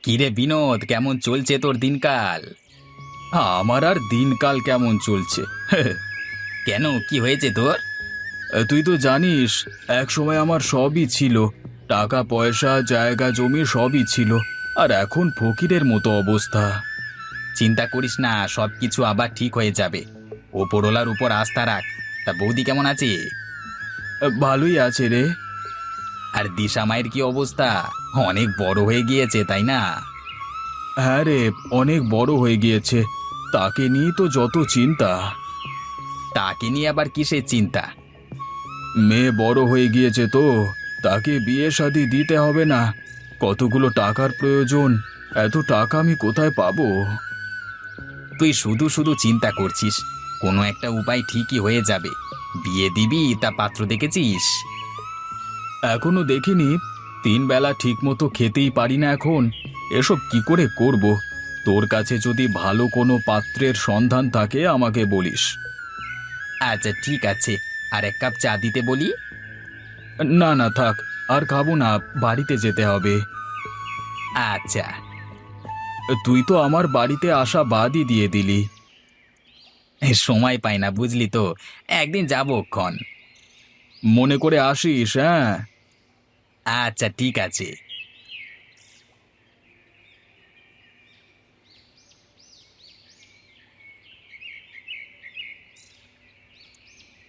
কিরে বিনোদ, কেমন চলছে তোর দিনকাল? আমার আর দিনকাল কেমন চলছে? কেন, কি হয়েছে তোর? তুই তো জানিস, এক সময় আমার সবই ছিল। টাকা পয়সা জায়গা জমি সবই ছিল। আর এখন ফকিরের মতো অবস্থা। চিন্তা করিস না, সবকিছু আবার ঠিক হয়ে যাবে। ওপরওয়ালার উপর আস্থা রাখ। তা বৌদি কেমন আছে? ভালোই আছে রে। আর দিশা মায়ের কি অবস্থা? অনেক বড় হয়ে গিয়েছে, তাই না? হ্যাঁ রে, অনেক বড় হয়ে গিয়েছে। তাকে নিয়ে তো যত চিন্তা। তাকে নিয়ে আবার কিসের চিন্তা? মেয়ে বড় হয়ে গিয়েছে তো, তাকে বিয়ে শাদী দিতে হবে না? কতগুলো টাকার প্রয়োজন। এত টাকা আমি কোথায় পাবো? তুই শুধু শুধু চিন্তা করছিস। কোনো একটা উপায় ঠিকই হয়ে যাবে। বিয়ে দিবি তা পাত্র দেখেছিস? এখনো দেখিনি। 3 বেলা ঠিক মতো খেতেই পারি না এখন। এসব কি করে করব? তোর কাছে যদি ভালো কোনো পাত্রের সন্ধান থাকে আমাকে বলিস। আচ্ছা ঠিক আছে, আর এক কাপ চা দিতে বলি? না না, থাক। আর খাবো না, বাড়িতে যেতে হবে। আচ্ছা। তুই তো আমার বাড়িতে আসা বাদই দিয়ে দিলি। সময় পাই না বুঝলি তো। একদিন যাবো ক্ষণ। মনে করে আসিস, হ্যাঁ? আচ্ছা ঠিক আছে।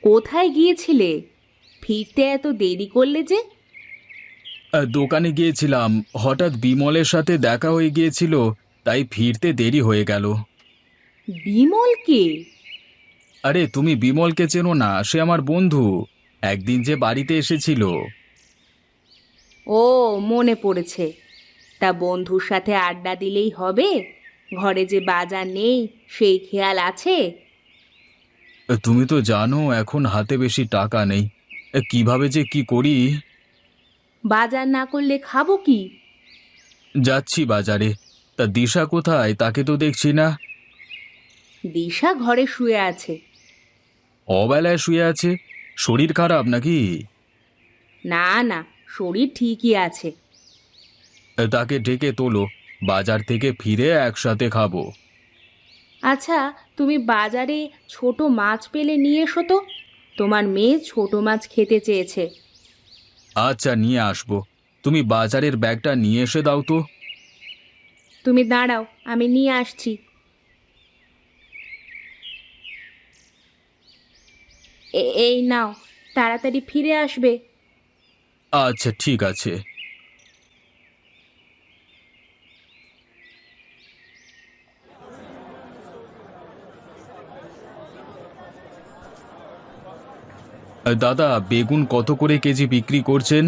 কোথায় গিয়েছিলে? ফিরতে এত দেরি করলে যে? দোকানে গিয়েছিলাম, হঠাৎ বিমলের সাথে দেখা হয়ে গিয়েছিল, তাই ফিরতে দেরি হয়ে গেল। বিমল কে? আরে তুমি বিমলকে চেনো না? সে আমার বন্ধু। একদিন যে বাড়িতে এসেছিল। ও, মনে পড়েছে। তা বন্ধুর সাথে আড্ডা দিলেই হবে? ঘরে যে বাজার নেই সেই খেয়াল আছে? তুমি তো জানো এখন হাতে বেশি টাকা নেই। কিভাবে যে কি করি। বাজার না করলে খাবো কি? যাচ্ছি বাজারে। তা দিশা কোথায়? তাকে তো দেখছি না। দিশা ঘরে শুয়ে আছে। অবেলায় শুয়ে আছে? শরীর খারাপ নাকি? না না, শরীর ঠিকই আছে। তাকে ডেকে তোলো। বাজার থেকে ফিরে একসাথে খাবো। আচ্ছা, তুমি বাজারে ছোট মাছ পেলে নিয়ে এসো তো। তোমার মেয়ে ছোট মাছ খেতে চেয়েছে। আচ্ছা, নিয়ে আসবো। তুমি বাজারের ব্যাগটা নিয়ে এসে দাও তো। তুমি দাঁড়াও, আমি নিয়ে আসছি। এই নাও, তাড়াতাড়ি ফিরে আসবে। আচ্ছা ঠিক আছে। দাদা, বেগুন কত করে কেজি বিক্রি করছেন?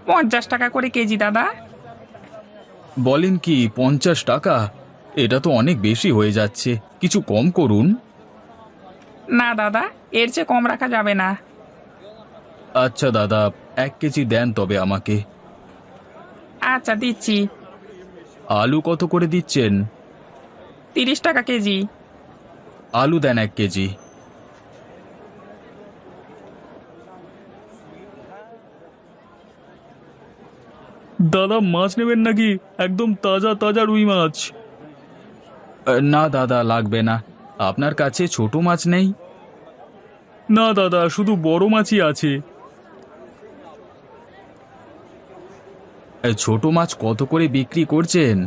50 টাকা করে কেজি দাদা। বলেন কি, 50 টাকা? এটা তো অনেক বেশি হয়ে যাচ্ছে, কিছু কম করুন। না দাদা, এর চেয়ে কম রাখা যাবে না। আচ্ছা দাদা, 1 কেজি দেন তবে আমাকে। আচ্ছা দিচ্ছি। আলু কত করে দিচ্ছেন? 30 টাকা কেজি। আলু দেন 1 কেজি। দাদা, মাছ নেবেন নাকি? একদম তাজা তাজা রুই মাছ। না দাদা, লাগবে না। আপনার কাছে ছোট মাছ নেই? না দাদা, শুধু বড় মাছই আছে। ছোট মাছ কত করে বিক্রি করছেন?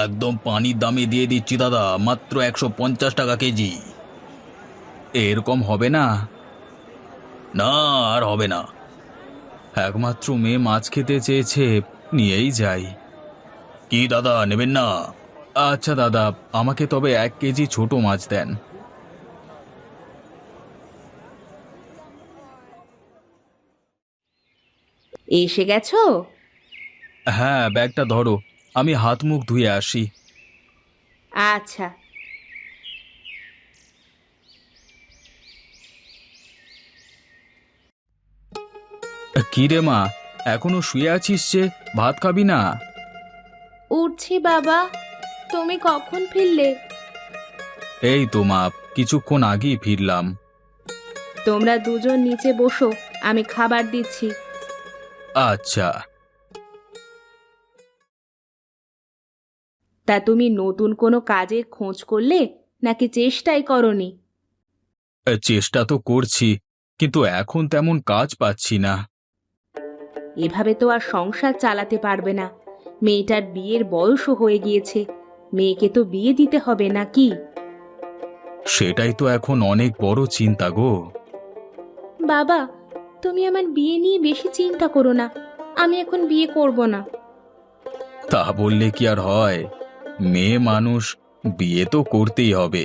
একদম পানির দামে দিয়ে দিচ্ছি দাদা, মাত্র 150 টাকা কেজি। এরকম হবে না? না, আর হবে না। একমাত্র মেয়ে মাছ খেতে চেয়েছে, নিয়েই যাই। কি দাদা, নেবেন না? আচ্ছা দাদা, আমাকে তবে 1 কেজি ছোট মাছ দেন। এসে গেছো? হ্যাঁ, ব্যাগটা ধরো। আমি হাত মুখ ধুয়ে আসি। আচ্ছা। কি রে মা, এখনো শুয়ে আছিস যে? ভাত খাবি না? উঠছি বাবা। তুমি কখন ফিরলে? এই তো মা, কিছুক্ষণ আগেই ফিরলাম। তোমরা দুজন নিচে বসো, আমি খাবার দিচ্ছি। আচ্ছা। তা তুমি নতুন কোনো কাজের খোঁজ করলে নাকি চেষ্টাই করনি? চেষ্টা তো করছি, কিন্তু এখন তেমন কাজ পাচ্ছি না। এভাবে তো আর সংসার চালাতে পারবে না। মেয়েটার বিয়ের বয়সও হয়ে গিয়েছে, মেয়েকে তো বিয়ে দিতে হবে নাকি? সেটাই তো এখন অনেক বড় চিন্তা গো। বাবা, তুমি আমার বিয়ে নিয়ে বেশি চিন্তা করো না, আমি এখন বিয়ে করব না। তা বললে কি আর হয়? মেয়ে মানুষ, বিয়ে তো করতেই হবে।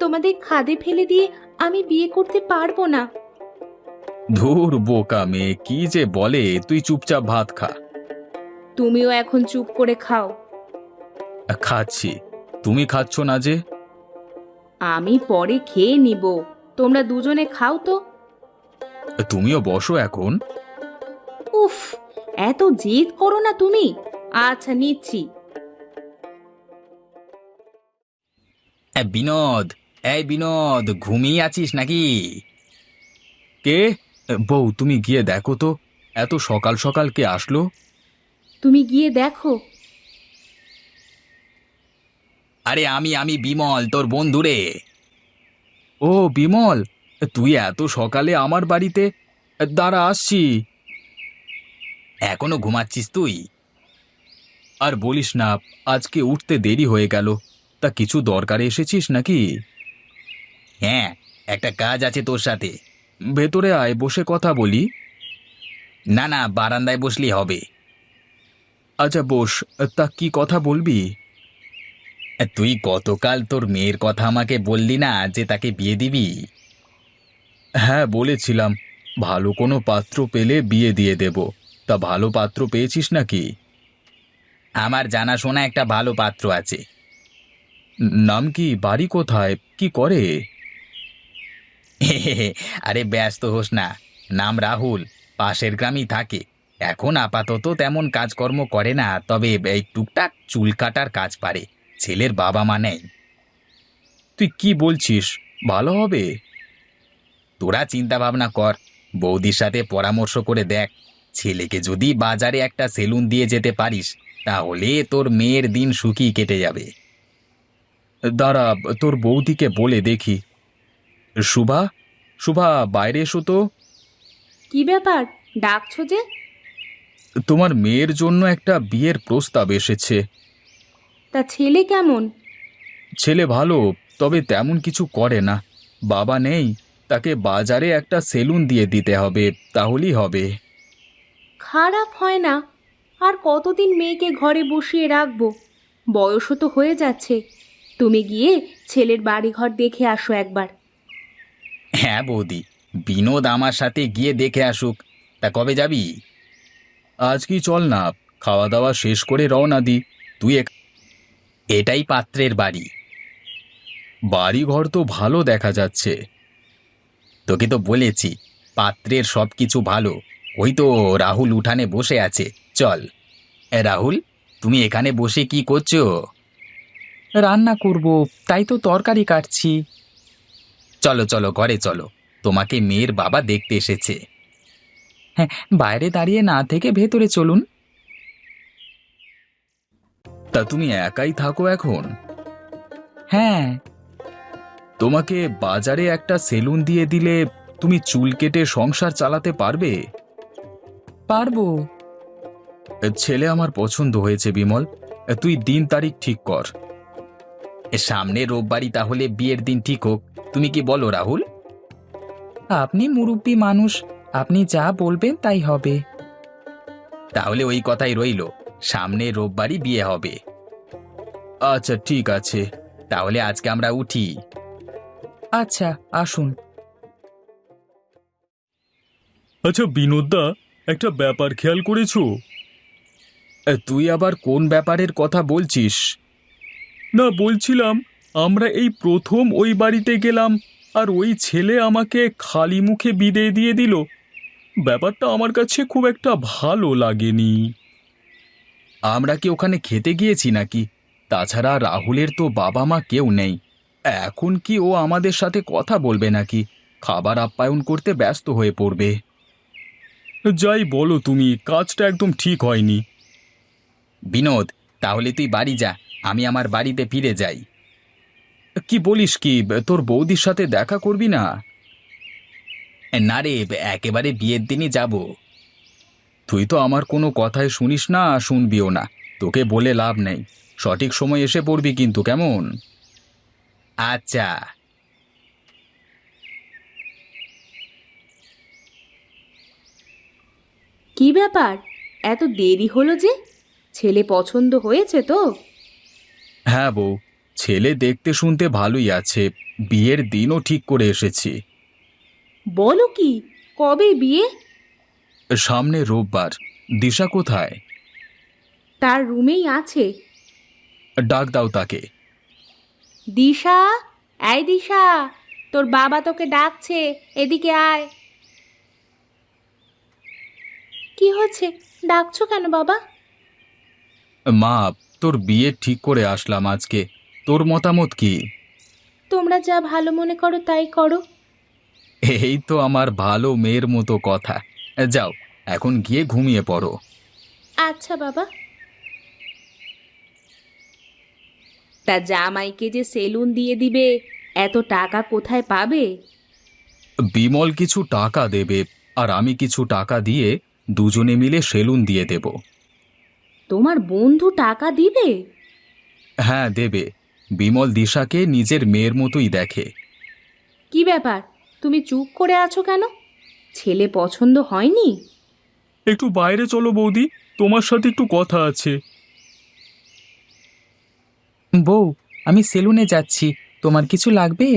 তোমাদের খাদে ফেলে দিয়ে আমি বিয়ে করতে পারবো না। ধুর বোকা মেয়ে, কি যে বলে! তুই চুপচাপ ভাত খা। তুমিও এখন চুপ করে খাও। খাচ্ছি, তুমি খাচ্ছ না যে? আমি পরে খেয়ে নিব, তোমরা দুজনে খাও তো। তুমিও বসো এখন। উফ, এত জেদ করো না তুমি। আচ্ছা, নিচ্ছি। বিনোদ, এই বিনোদ, ঘুমিয়ে আছিস নাকি? কে? বউ, তুমি গিয়ে দেখো তো, এত সকাল সকাল কে আসলো? তুমি গিয়ে দেখো। আরে আমি বিমল, তোর বন্ধু রে। ও বিমল, তুই এত সকালে আমার বাড়িতে? দাঁড়া, আসছি। এখনো ঘুমাচ্ছিস তুই? আর বলিস না, আজকে উঠতে দেরি হয়ে গেল। তা কিছু দরকারে এসেছিস নাকি? হ্যাঁ, একটা কাজ আছে তোর সাথে। ভেতরে আয়, বসে কথা বলি। না না, বারান্দায় বসলেই হবে। আচ্ছা বস, তা কি কথা বলবি? তুই গতকাল তোর মেয়ের কথা আমাকে বললি না যে তাকে বিয়ে দিবি? হ্যাঁ বলেছিলাম, ভালো কোনো পাত্র পেলে বিয়ে দিয়ে দেব। তা ভালো পাত্র পেয়েছিস নাকি? আমার জানাশোনা একটা ভালো পাত্র আছে। নাম কি? বাড়ি কোথায়? কি করে? আরে ব্যস্ত হোস না, নাম রাহুল, পাশের গ্রামই থাকে। এখন আপাতত তেমন কাজকর্ম করে না, তবে এই টুকটাক চুল কাটার কাজ পারে। ছেলের বাবা মা নেই। তুই কি বলছিস? ভালো হবে? তোরা চিন্তা ভাবনা কর, বৌদির সাথে পরামর্শ করে দেখ। ছেলেকে যদি বাজারে একটা সেলুন দিয়ে যেতে পারিস, তাহলে তোর মেয়ের দিন সুখী কেটে যাবে। দাঁড়া, তোর বৌদিকে বলে দেখি। শুভা, শুভা, বাইরে এসো তো। কি ব্যাপার, ডাকছো যে? তোমার মেয়ের জন্য একটা বিয়ের প্রস্তাব এসেছে। তা ছেলে কেমন? ছেলে ভালো, তবে তেমন কিছু করে না। বাবা নেই, তাকে বাজারে একটা সেলুন দিয়ে দিতে হবে, তাহলেই হবে। খারাপ হয় না। আর কতদিন মেয়েকে ঘরে বসিয়ে রাখবো? বয়সও তো হয়ে যাচ্ছে। তুমি গিয়ে ছেলের বাড়িঘর দেখে আসো একবার। হ্যাঁ বৌদি, বিনোদ আমার সাথে গিয়ে দেখে আসুক। তা কবে যাবি? আজ কি চল না, খাওয়া দাওয়া শেষ করে রওনা দি। তুই এটাই পাত্রের বাড়ি। বাড়ি ঘর তো ভালো দেখা যাচ্ছে। তোকে তো বলেছি, পাত্রের সব কিছু ভালো। ওই তো রাহুল উঠানে বসে আছে, চল। রাহুল, তুমি এখানে বসে কি করছো? রান্না করব, তাই তো তরকারি কাটছি। চলো চলো, ঘরে চলো, তোমাকে মেয়ের বাবা দেখতে এসেছে। হ্যাঁ, বাইরে দাঁড়িয়ে না থেকে ভেতরে চলুন। তা তুমি একাই থাকো এখন? হ্যাঁ। তোমাকে বাজারে একটা সেলুন দিয়ে দিলে তুমি চুল কেটে সংসার চালাতে পারবে? পারবো। ছেলে আমার পছন্দ হয়েছে বিমল, তুই দিন তারিখ ঠিক কর। সামনে রোববারই তাহলে বিয়ের দিন ঠিক হোক, তুমি কি বলো রাহুল? আপনি মুরব্বী মানুষ, আপনি যা বলবেন তাই হবে। তাহলে ওই কথাই রইলো, সামনে রোববারই বিয়ে হবে। আচ্ছা ঠিক আছে। তাহলে আজকে আমরা উঠি। আচ্ছা, আসুন। আচ্ছা বিনোদদা, একটা ব্যাপার খেয়াল করেছো? তুই আবার কোন ব্যাপারের কথা বলছিস? না, বলছিলাম আমরা এই প্রথম ওই বাড়িতে গেলাম, আর ওই ছেলে আমাকে খালি মুখে বিদায় দিয়ে দিল। ব্যাপারটা আমার কাছে খুব একটা ভালো লাগেনি। আমরা কি ওখানে খেতে গিয়েছি নাকি? তাছাড়া রাহুলের তো বাবা মা কেউ নেই। এখন কি ও আমাদের সাথে কথা বলবে নাকি? খাবার আপ্যায়ন করতে ব্যস্ত হয়ে পড়বে। যাই বলো তুমি, কাজটা একদম ঠিক হয়নি। বিনোদ, তাহলে তুই বাড়ি যা, আমি আমার বাড়িতে ফিরে যাই। কি বলিস কি, তোর বৌদির সাথে দেখা করবি না? না রে, একেবারে বিয়ের দিনই যাব। তুই তো আমার কোনো কথাই শুনিস না, শুনবিও না। তোকে বলে লাভ নেই। সঠিক সময় এসে পড়বি কিন্তু, কেমন? আচ্ছা। কি ব্যাপার, এত দেরি হলো যে? ছেলে পছন্দ হয়েছে তো? হ্যাঁ বউ, ছেলে দেখতে শুনতে ভালোই আছে। বিয়ের দিনও ঠিক করে এসেছি। বলো কি, কবে বিয়ে? সামনে রোববার। দিশা কোথায়? তার রুমেই আছে। ডাক দাও তাকে। দিশা, এই দিশা, তোর বাবা তোকে ডাকছে, এদিকে আয়। কি হচ্ছে, ডাকছো কেন বাবা? মা, তোর বিয়ে ঠিক করে আসলাম আজকে। তোর মতামত কি? তোমরা যা ভালো মনে করো তাই করো। এই তো আমার ভালো মেয়ের মতো কথা। যাও, এখন গিয়ে ঘুমিয়ে পড়ো। আচ্ছা বাবা। তা জামাইকে যে সেলুন দিয়ে দিবে, এত টাকা কোথায় পাবে? বিমল কিছু টাকা দেবে, আর আমি কিছু টাকা দিয়ে দুজনে মিলে সেলুন দিয়ে দেব। তোমার বন্ধু টাকা দিবে? হ্যাঁ দেবে। বিমল দিশাকে নিজের মেয়ের মতোই দেখে। কি ব্যাপার, তুমি চুপ করে আছো কেন? ছেলে পছন্দ হয়নি? একটু বাইরে চলো বৌদি, তোমার সাথে একটু কথা আছে। বউ, আমি সেলুনে যাচ্ছি, তোমার কিছু লাগবে?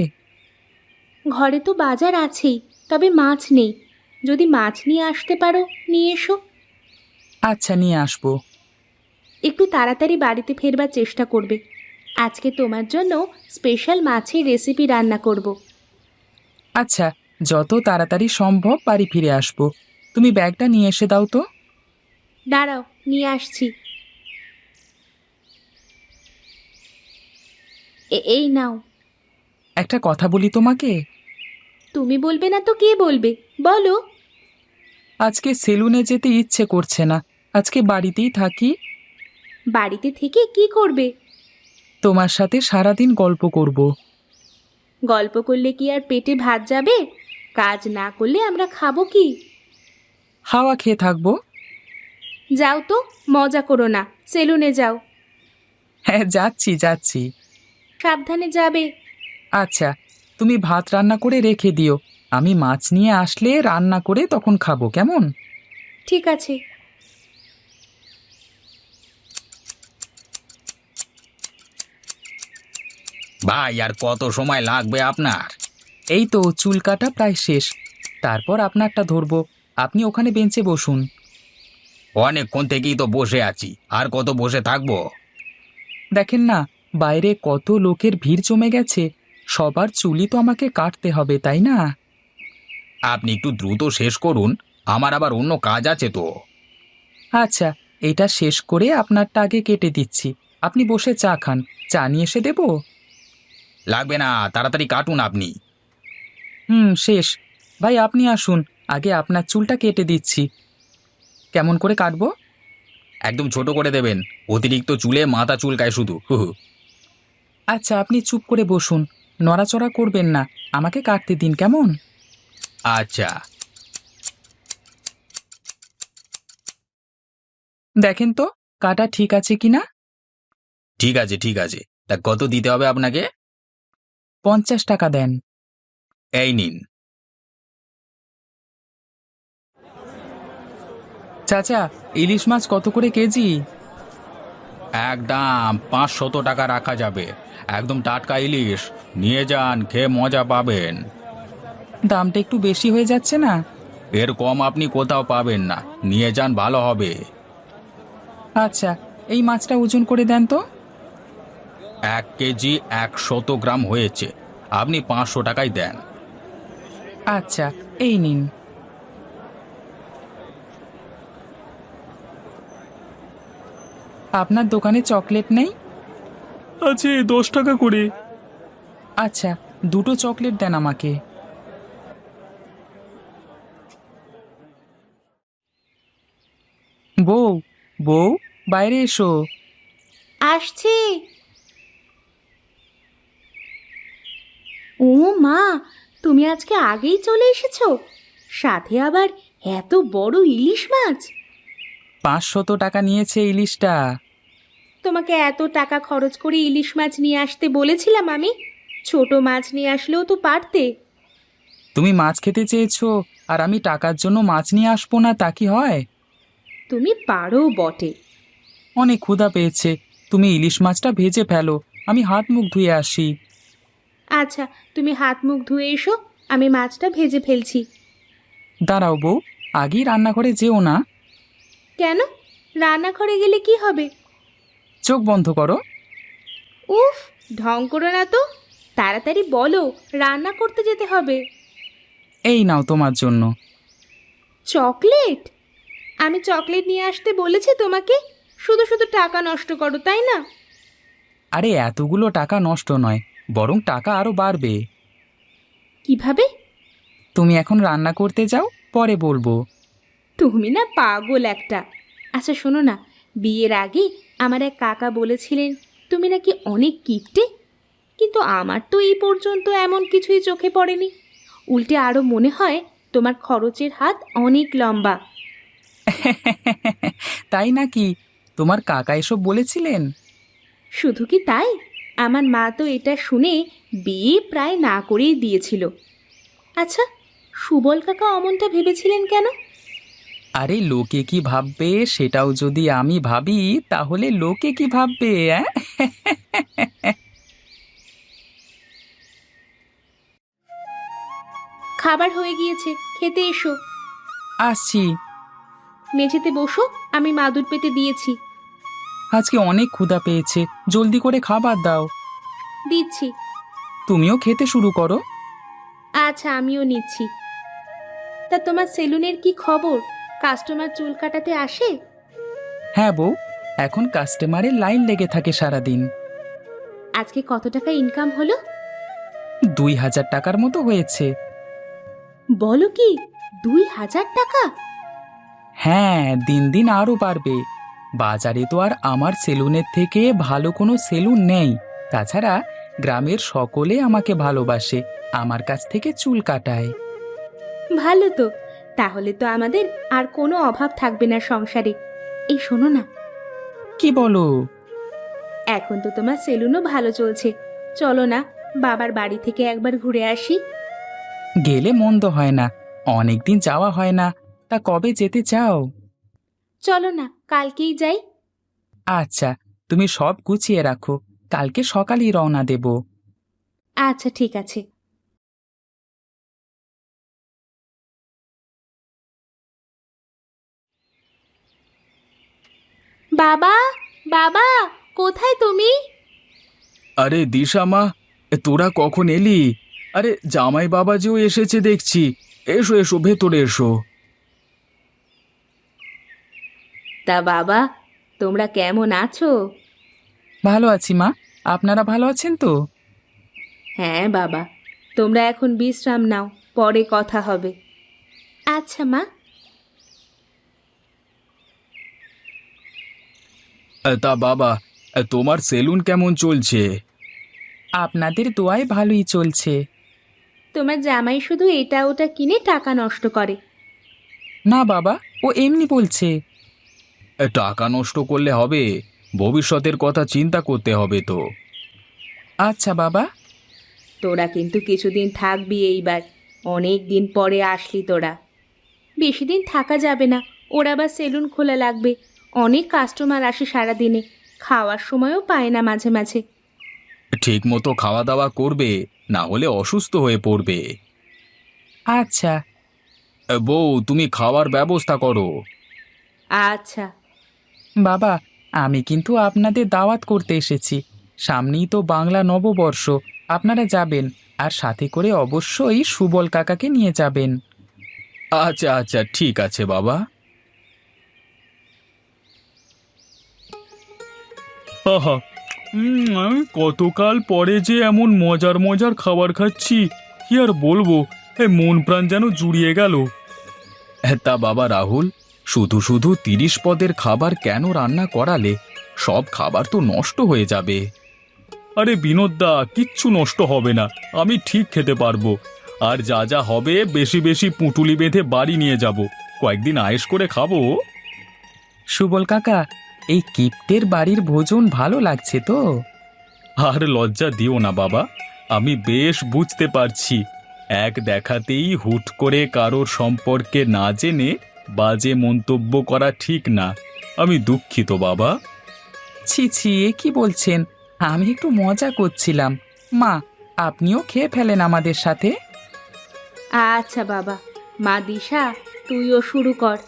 ঘরে তো বাজার আছেই, তবে মাছ নেই। যদি মাছ নিয়ে আসতে পারো নিয়ে এসো। আচ্ছা, নিয়ে আসবো। একটু তাড়াতাড়ি বাড়িতে ফেরবার চেষ্টা করবে। আজকে তোমার জন্য স্পেশাল মাছের রেসিপি রান্না করব। আচ্ছা, যত তাড়াতাড়ি সম্ভব বাড়ি ফিরে আসবো। তুমি ব্যাগটা নিয়ে এসে দাও তো। দাঁড়াও, নিয়ে আসছি। এই নাও। একটা কথা বলি তোমাকে। তুমি বলবে না তো কে বলবে, বলো। আজকে সেলুনে যেতে ইচ্ছে করছে না, আজকে বাড়িতেই থাকি। বাড়িতে থেকে কি করবে? তোমার সাথে সারাদিন গল্প করব। গল্প করলে কি আর পেটে ভাত যাবে? কাজ না করলে আমরা খাবো কি? হাওয়া খেয়ে থাকবো। যাও তো, মজা করো না, সেলুনে যাও। হ্যাঁ, যাচ্ছি যাচ্ছি। সাবধানে যাবে। আচ্ছা, তুমি ভাত রান্না করে রেখে দিও, আমি মাছ নিয়ে আসলে রান্না করে তখন খাবো, কেমন? ঠিক আছে। ভাই, আর কত সময় লাগবে আপনার? এই তো চুল কাটা প্রায় শেষ, তারপর আপনারটা ধরবো। আপনি ওখানে বেঞ্চে বসুন। অনেকক্ষণ থেকেই তো বসে আছি, আর কত বসে থাকবো? দেখেন না, বাইরে কত লোকের ভিড় জমে গেছে, সবার চুলই তো আমাকে কাটতে হবে, তাই না? আপনি একটু দ্রুত শেষ করুন, আমার আবার অন্য কাজ আছে তো। আচ্ছা, এটা শেষ করে আপনারটা আগে কেটে দিচ্ছি। আপনি বসে চা খান, চা নিয়ে এসে দেবো? লাগবে না, তাড়াতাড়ি কাটুন আপনি। শেষ। ভাই আপনি আসুন, আগে আপনার চুলটা কেটে দিচ্ছি। কেমন করে কাটবো? একদম ছোট করে দেবেন, অতিরিক্ত চুলে মাথা চুলকায় শুধু। হু হু। আচ্ছা, আপনি চুপ করে বসুন, নড়াচড়া করবেন না, আমাকে কাটতে দিন, কেমন? আচ্ছা। দেখেন তো কাটা ঠিক আছে কিনা। ঠিক আছে ঠিক আছে, তা কত দিতে হবে আপনাকে? 50 টাকা দেন। এই নিন। চাচা, ইলিশ মাছ কত করে কেজি? একদম 500 টাকা রাখা যাবে। একদম টাটকা ইলিশ, নিয়ে যান, খেয়ে মজা পাবেন। দামটা একটু বেশি হয়ে যাচ্ছে না? এর কম আপনি কোথাও পাবেন না, নিয়ে যান, ভালো হবে। আচ্ছা, এই মাছটা ওজন করে দেন তো। 1 কেজি 100 গ্রাম হয়েছে, আপনি 500 টাকাই দেন। আচ্ছা, এই নিন। আপনার দোকানে চকলেট নেই? আছে 10 টাকা করে। আচ্ছা, দুটো চকলেট দেন আমাকে। বউ, বউ, বাইরে এসো। আসছি। ও মা, তুমি আজকে আগেই চলে এসেছো, সাথে আবার এত বড় ইলিশ মাছ। 500 টাকা নিয়েছে ইলিশটা। তোমাকে এত টাকা খরচ করে ইলিশ মাছ নিয়ে আসতে বলেছিলাম আমি? ছোট মাছ নিয়ে আসলেও তো পারতে। তুমি মাছ খেতে চেয়েছো আর আমি টাকার জন্য মাছ নিয়ে আসবো না, তা কি হয়? তুমি পারো বটে। অনেক ক্ষুধা পেয়েছে, তুমি ইলিশ মাছটা ভেজে ফেলো, আমি হাত মুখ ধুয়ে আসি। আচ্ছা, তুমি হাত মুখ ধুয়ে এসো, আমি মাছটা ভেজে ফেলছি। দাঁড়াও বউ, আগেই রান্নাঘরে যেও না। কেন? রান্নাঘরে গেলে কি হবে? চোখ বন্ধ করো। উফ, ঢং করো না তো, তাড়াতাড়ি বলো, রান্না করতে যেতে হবে। এই নাও তোমার জন্য। চকলেট? আমি চকলেট নিয়ে আসতে বলেছি তোমাকে? শুধু শুধু টাকা নষ্ট করো, তাই না? আরে এতগুলো টাকা নষ্ট নয়, বরং টাকা আরো বাড়বে। কিভাবে? তুমি এখন রান্না করতে যাও, পরে বলবো। তুমি না পাগল একটা। আচ্ছা শোনো না, বিয়ের আগে আমার এক কাকা বলেছিলেন তুমি নাকি অনেক কিপটে, কিন্তু আমার তো এই পর্যন্ত এমন কিছুই চোখে পড়েনি। উল্টে আরও মনে হয় তোমার খরচের হাত অনেক লম্বা। তাই নাকি? তোমার কাকা এসব বলেছিলেন? শুধু কি তাই, আমার মা তো এটা শুনে বিয়ে প্রায় না করেই দিয়েছিল। আচ্ছা, সুবল কাকা অমনটা ভেবেছিলেন কেন? আরে লোকে কি ভাববে সেটাও যদি আমি ভাবি, তাহলে লোকে কি ভাববে? খাবার হয়ে গিয়েছে, খেতে এসো। আসছি। মেঝেতে বসো, আমি মাদুর পেতে দিয়েছি। আজকে অনেক ক্ষুধা পেয়েছে, জলদি করে খাবার দাও। দিচ্ছি। তুমিও খেতে শুরু করো। আচ্ছা, আমিও নিচ্ছি। তা তোমার সেলুনের কি খবর? কাস্টমার চুল কাটাতে আসে? হ্যাঁ বউ, এখন কাস্টমারের লাইন লেগে থাকে সারাদিন। আজকে কত টাকা ইনকাম হলো? 2000 টাকার মতো হয়েছে। বলো কি, 2000 টাকা? হ্যাঁ, দিন দিন আরও বাড়বে। বাজারে তো আর আমার সেলুনের থেকে ভালো কোনো সেলুন নেই। তাছাড়া গ্রামের সকলে আমাকে ভালোবাসে, আমার কাছ থেকে চুল কাটায়। ভালো তো, তাহলে তো আমাদের আর কোনো অভাব থাকবে না সংসারে। এই শোনো না, কি বলো? এখন তো তোমার সেলুনও ভালো চলছে, চলো না বাবার বাড়ি থেকে একবার ঘুরে আসি। গেলে মন্দ হয় না, অনেকদিন যাওয়া হয় না। তা কবে যেতে চাও? চলো না, কালকেই যাই। আচ্ছা, তুমি সব গুছিয়ে রাখো, কালকে সকালেই রওনা দেব। আচ্ছা ঠিক আছে। বাবা, বাবা, কোথায় তুমি? আরে দিশা মা, তোরা কখন এলি? আরে জামাই বাবাজিও এসেছে দেখছি। এসো এসো, ভেতরে এসো। তা বাবা, তোমরা কেমন আছো? ভালো আছি মা, আপনারা ভালো আছেন তো? হ্যাঁ বাবা, তোমরা এখন বিশ্রাম নাও, পরে কথা হবে। আচ্ছা মা। তা বাবা, তোমার সেলুন কেমন চলছে? আপনাদের দোয়ায় ভালোই চলছে। তোমার জামাই শুধু এটা ওটা কিনে টাকা নষ্ট করে। না বাবা, ও এমনি বলছে। টাকা নষ্ট করলে হবে? ভবিষ্যতের কথা চিন্তা করতে হবে তো। আচ্ছা বাবা। তোরা কিন্তু কিছুদিন থাকবি এইবার, অনেক দিন পরে আসলি তোরা। বেশি দিন থাকা যাবে না, ওর আবার সেলুন খোলা লাগবে। অনেক কাস্টমার আসে সারাদিনে, খাওয়ার সময়ও পায় না মাঝে মাঝে। ঠিক মতো খাওয়া দাওয়া করবে, না হলে অসুস্থ হয়ে পড়বে। আচ্ছা। বউ, তুমি খাওয়ার ব্যবস্থা করো। আচ্ছা। বাবা, আমি কিন্তু আপনাদের দাওয়াত করতে এসেছি। সামনেই তো বাংলা নববর্ষ, আপনারা যাবেন, আর সাথে করে অবশ্যই সুবল কাকাকে নিয়ে যাবেন। আচ্ছা আচ্ছা, ঠিক আছে বাবা। আহা, আমি কতকাল পরে যে এমন মজার মজার খাবার খাচ্ছি, কি আর বলবো, মন প্রাণ যেন জুড়িয়ে গেল। তা বাবা রাহুল, শুধু শুধু 30 পদের খাবার কেন রান্না করালে? সব খাবার তো নষ্ট হয়ে যাবে। আরে বিনোদদা, কিচ্ছু নষ্ট হবে না, আমি ঠিক খেতে পারবো। আর যা যা হবে বেশি বেশি পুঁটুলি বেঁধে বাড়ি নিয়ে যাব, কয়েকদিন আয়েশ করে খাবো। সুবল কাকা, এই কিপ্টের বাড়ির ভোজন ভালো লাগছে তো? আর লজ্জা দিও না বাবা, আমি বেশ বুঝতে পারছি এক দেখাতেই হুট করে কারোর সম্পর্কে না জেনে বাজে মন্তব্য করা ঠিক না। আমি দুঃখিত বাবা। ছি ছি, এ কি বলছেন? আমি একটু মজা করছিলাম। মা, আপনিও খেয়ে ফেলেন আমাদের সাথে। আচ্ছা বাবা, মা দিশা তুইও শুরু কর।